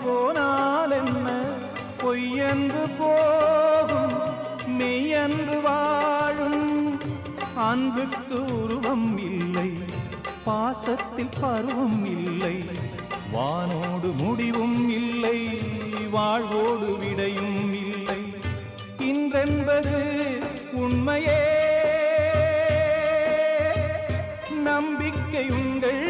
போனால் என்ன, பொய்யன்பு போகும் மெய்யன்பு வாழும். அன்புக்கு உருவம் இல்லை, பாசத்தில் பருவம் இல்லை, வானோடு முடிவும் இல்லை, வாழ்வோடு விடையும் இல்லை. இன்றென்பது உண்மையே, நம்பிக்கை உங்கள்